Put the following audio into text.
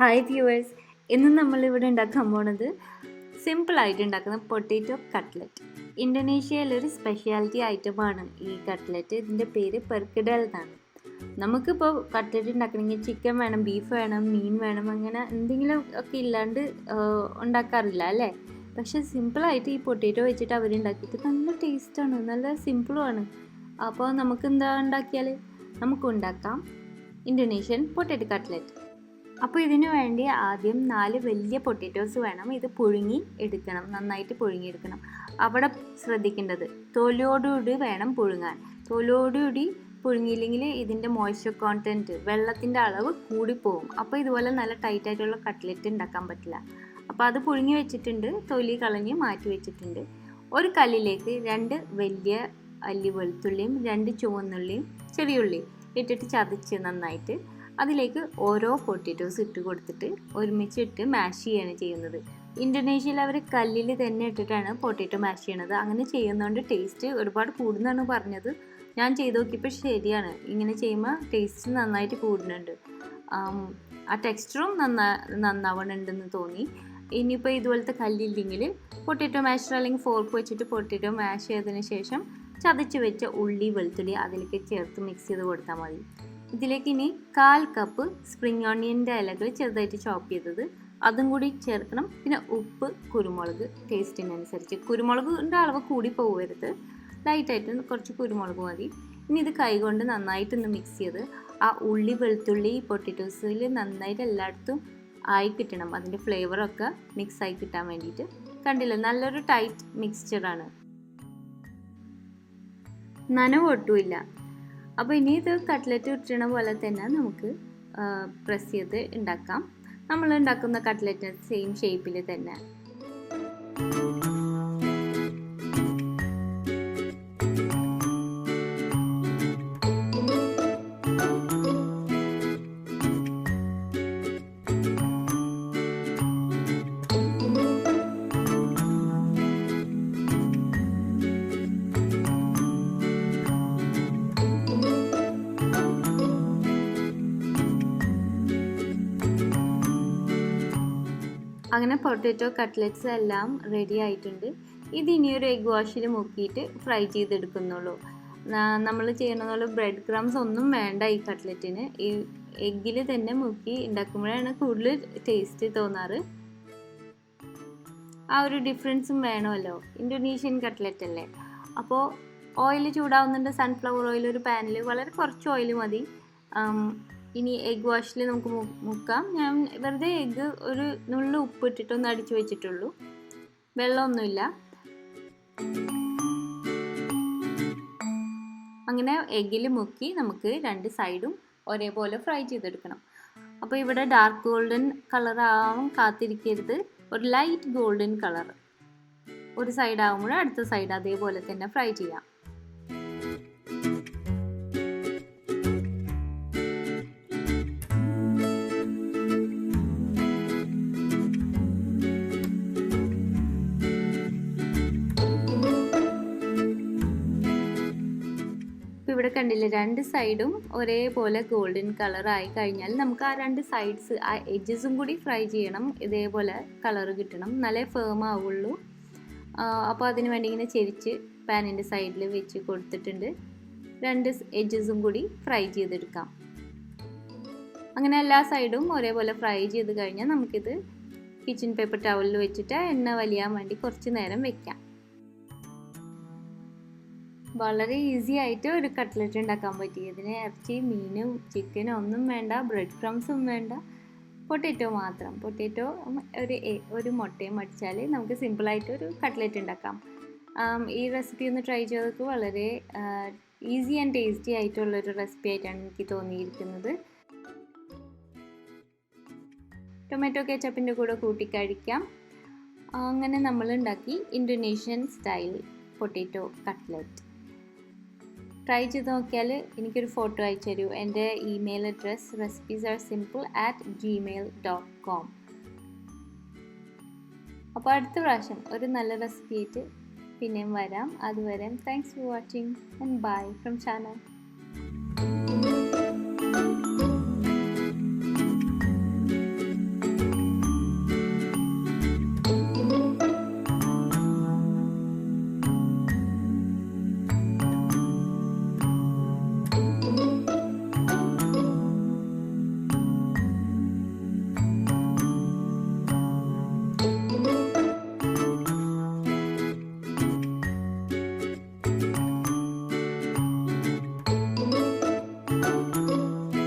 Hi viewers, ഇന്ന് നമ്മളിവിടെ ഉണ്ടാക്കാൻ പോണത് സിമ്പിളായിട്ട് ഉണ്ടാക്കുന്ന പൊട്ടാറ്റോ കട്ട്ലറ്റ്. ഇന്തോനേഷ്യയിലൊരു സ്പെഷ്യാലിറ്റി ഐറ്റമാണ് ഈ കട്ട്ലറ്റ്. ഇതിൻ്റെ പേര് പെർkedel എന്നാണ്. നമുക്കിപ്പോൾ കട്ട്ലറ്റ് ഉണ്ടാക്കണമെങ്കിൽ ചിക്കൻ വേണം, ബീഫ് വേണം, മീൻ വേണം, അങ്ങനെ എന്തെങ്കിലും ഒക്കെ ഇല്ലാണ്ട് ഉണ്ടാക്കാറില്ല അല്ലേ? പക്ഷേ സിമ്പിളായിട്ട് ഈ പൊട്ടാറ്റോ വെച്ചിട്ട് അവരുണ്ടാക്കിയിട്ട് നല്ല ടേസ്റ്റാണ്, നല്ല സിമ്പിളുമാണ്. അപ്പോൾ നമുക്ക് എന്താ ഉണ്ടാക്കിയാൽ നമുക്ക് ഉണ്ടാക്കാം ഇന്തോനേഷ്യൻ പൊട്ടാറ്റോ കട്ട്ലറ്റ്. അപ്പോൾ ഇതിനു വേണ്ടി ആദ്യം 4 വലിയ പൊട്ടാറ്റോസ് വേണം. ഇത് പുഴുങ്ങി എടുക്കണം, നന്നായിട്ട് പുഴുങ്ങിയെടുക്കണം. അവിടെ ശ്രദ്ധിക്കേണ്ടത് തൊലിയോടുകൂടി വേണം പുഴുങ്ങാൻ. തൊലിയോടുകൂടി പുഴുങ്ങിയില്ലെങ്കിൽ ഇതിൻ്റെ മോയ്സ്ചർ കോണ്ടൻറ്റ്, വെള്ളത്തിൻ്റെ അളവ് കൂടിപ്പോവും. അപ്പോൾ ഇതുപോലെ നല്ല ടൈറ്റായിട്ടുള്ള കട്ട്ലറ്റ് ഉണ്ടാക്കാൻ പറ്റില്ല. അപ്പോൾ അത് പുഴുങ്ങി വെച്ചിട്ടുണ്ട്, തൊലി കളഞ്ഞ് മാറ്റി വെച്ചിട്ടുണ്ട്. ഒരു കല്ലിലേക്ക് 2 വലിയ അല്ലി വെളുത്തുള്ളിയും 2 ചുവന്നുള്ളിയും ചെറിയുള്ളിയും ഇട്ടിട്ട് ചതച്ച് നന്നായിട്ട് അതിലേക്ക് ഓരോ പൊട്ടാറ്റോസ് ഇട്ട് കൊടുത്തിട്ട് ഒരുമിച്ചിട്ട് മാഷ് ചെയ്യാണ് ചെയ്യുന്നത്. ഇന്തോനേഷ്യയിൽ അവർ കല്ലിൽ തന്നെ ഇട്ടിട്ടാണ് പൊട്ടാറ്റോ മാഷ് ചെയ്യണത്. അങ്ങനെ ചെയ്യുന്നതുകൊണ്ട് ടേസ്റ്റ് ഒരുപാട് കൂടുന്നതാണ് പറഞ്ഞത്. ഞാൻ ചെയ്ത് നോക്കിയപ്പോൾ ശരിയാണ്, ഇങ്ങനെ ചെയ്യുമ്പോൾ ടേസ്റ്റ് നന്നായിട്ട് കൂടുന്നുണ്ട്. ആ ടെക്സ്ചറും നന്നാവണുണ്ടെന്ന് തോന്നി. ഇനിയിപ്പോൾ ഇതുപോലത്തെ കല്ലില്ലെങ്കിൽ പൊട്ടാറ്റോ മാഷർ അല്ലെങ്കിൽ ഫോർക്ക് വെച്ചിട്ട് പൊട്ടാറ്റോ മാഷ് ചെയ്തതിന് ശേഷം ചതച്ച് വെച്ച ഉള്ളി വെളുത്തുള്ളി അതിലേക്ക് ചേർത്ത് മിക്സ് ചെയ്ത് കൊടുത്താൽ മതി. ഇതിലേക്ക് ഇനി 1/4 കപ്പ് സ്പ്രിംഗ് ഓണിയൻ്റെ ഇലകൾ ചെറുതായിട്ട് ചോപ്പ് ചെയ്തത് അതും കൂടി ചേർക്കണം. പിന്നെ ഉപ്പ്, കുരുമുളക് ടേസ്റ്റിനനുസരിച്ച്. കുരുമുളകിൻ്റെ അളവ് കൂടി പോകരുത്, ലൈറ്റായിട്ട് കുറച്ച് കുരുമുളക് മതി. ഇനി ഇത് കൈകൊണ്ട് നന്നായിട്ടൊന്ന് മിക്സ് ചെയ്ത് ആ ഉള്ളി വെളുത്തുള്ളി പൊട്ടാറ്റോസിൽ നന്നായിട്ട് എല്ലായിടത്തും ആയി കിട്ടണം. അതിൻ്റെ ഫ്ലേവറൊക്കെ മിക്സ് ആയി കിട്ടാൻ വേണ്ടിയിട്ട്. കണ്ടില്ല, നല്ലൊരു ടൈറ്റ് മിക്സ്ചറാണ്, നനവൊട്ടുമില്ല. അപ്പോൾ ഇനി ഇത് കട്ട്ലറ്റ് ഇട്ടണ പോലെ തന്നെ നമുക്ക് പ്രസ് ചെയ്ത് ഉണ്ടാക്കാം. നമ്മൾ ഉണ്ടാക്കുന്ന കട്ട്ലറ്റ് സെയിം ഷേപ്പിൽ തന്നെ. അങ്ങനെ പൊട്ടാറ്റോ കട്ട്ലറ്റ്സ് എല്ലാം റെഡി ആയിട്ടുണ്ട്. ഇത് ഇനിയൊരു എഗ് വാഷിൽ മുക്കിയിട്ട് ഫ്രൈ ചെയ്തെടുക്കുന്നുള്ളൂ. നമ്മൾ ചെയ്യുന്നതുപോലെ ബ്രെഡ് ക്രംസ് ഒന്നും വേണ്ട ഈ കട്ട്ലറ്റിന്. ഈ എഗ്ഗിൽ തന്നെ മുക്കി ഉണ്ടാക്കുമ്പോഴാണ് കൂടുതൽ ടേസ്റ്റ് തോന്നാറ്. ആ ഒരു ഡിഫറൻസും വേണമല്ലോ, ഇന്തോനേഷ്യൻ കട്ട്ലറ്റ് അല്ലേ. അപ്പോൾ ഓയിൽ ചൂടാവുന്നുണ്ട്. സൺഫ്ലവർ ഓയിൽ ഒരു പാനിൽ, വളരെ കുറച്ച് ഓയിൽ മതി. ഇനി എഗ് വാഷിൽ നമുക്ക് മുക്കാം. ഞാൻ വെറുതെ എഗ്ഗ് ഒരു നുള്ളു ഉപ്പ് ഇട്ടിട്ടൊന്ന് അടിച്ചു വെച്ചിട്ടുള്ളൂ, വെള്ളമൊന്നുമില്ല. അങ്ങനെ എഗ്ഗിൽ മുക്കി നമുക്ക് 2 സൈഡും ഒരേപോലെ ഫ്രൈ ചെയ്തെടുക്കണം. അപ്പോൾ ഇവിടെ ഡാർക്ക് ഗോൾഡൻ കളർ ആവാൻ കാത്തിരിക്കരുത്, ഒരു ലൈറ്റ് ഗോൾഡൻ കളർ. ഒരു സൈഡ് ആകുമ്പോൾ അടുത്ത സൈഡ് അതേപോലെ തന്നെ ഫ്രൈ ചെയ്യാം. ഇവിടെ കണ്ടില്ലേ, 2 സൈഡും ഒരേപോലെ ഗോൾഡൻ കളർ ആയി കഴിഞ്ഞാൽ നമുക്ക് ആ 2 സൈഡ്സ്, ആ എഡ്ജസും കൂടി ഫ്രൈ ചെയ്യണം. ഇതേപോലെ കളർ കിട്ടണം, നല്ല ഫേം ആവുള്ളൂ. അപ്പോൾ അതിന് വേണ്ടി ഇങ്ങനെ ചെരിച്ച് പാനിൻ്റെ സൈഡിൽ വെച്ച് കൊടുത്തിട്ടുണ്ട്. 2 എഡ്ജസും കൂടി ഫ്രൈ ചെയ്തെടുക്കാം. അങ്ങനെ എല്ലാ സൈഡും ഒരേപോലെ ഫ്രൈ ചെയ്ത് കഴിഞ്ഞാൽ നമുക്കിത് കിച്ചൺ പേപ്പർ ടവലിൽ വെച്ചിട്ട് എണ്ണ വലിയാൻ വേണ്ടി കുറച്ച് നേരം വെക്കാം. വളരെ ഈസി ആയിട്ട് ഒരു കട്ട്ലറ്റ് ഉണ്ടാക്കാൻ പറ്റി. ഇതിന് ഇറച്ചി, മീനും ചിക്കനും ഒന്നും വേണ്ട, ബ്രെഡ് ക്രംസും വേണ്ട, പൊട്ടാറ്റോ മാത്രം. പൊട്ടാറ്റോ ഒരു മുട്ടയും അടിച്ചാൽ നമുക്ക് സിമ്പിളായിട്ട് ഒരു കട്ട്ലറ്റ് ഉണ്ടാക്കാം. ഈ റെസിപ്പി ഒന്ന് ട്രൈ ചെയ്തപ്പോൾ വളരെ ഈസി ആൻഡ് ടേസ്റ്റി ആയിട്ടുള്ളൊരു റെസിപ്പി ആയിട്ടാണ് എനിക്ക് തോന്നിയിരിക്കുന്നത്. ടൊമാറ്റോ കെച്ചപ്പിൻ്റെ കൂടെ കൂട്ടി കഴിക്കാം. അങ്ങനെ നമ്മൾ ഉണ്ടാക്കി Indonesian style potato cutlet. Try ചെയ്ത് നോക്കിയാൽ എനിക്കൊരു ഫോട്ടോ അയച്ചു തരൂ. എൻ്റെ ഇമെയിൽ അഡ്രസ് recipes@gmail.com. അപ്പോൾ അടുത്ത പ്രാവശ്യം ഒരു നല്ല റെസിപ്പി ആയിട്ട് പിന്നെയും വരാം. അതുവരെ thanks for watching and bye from Shana.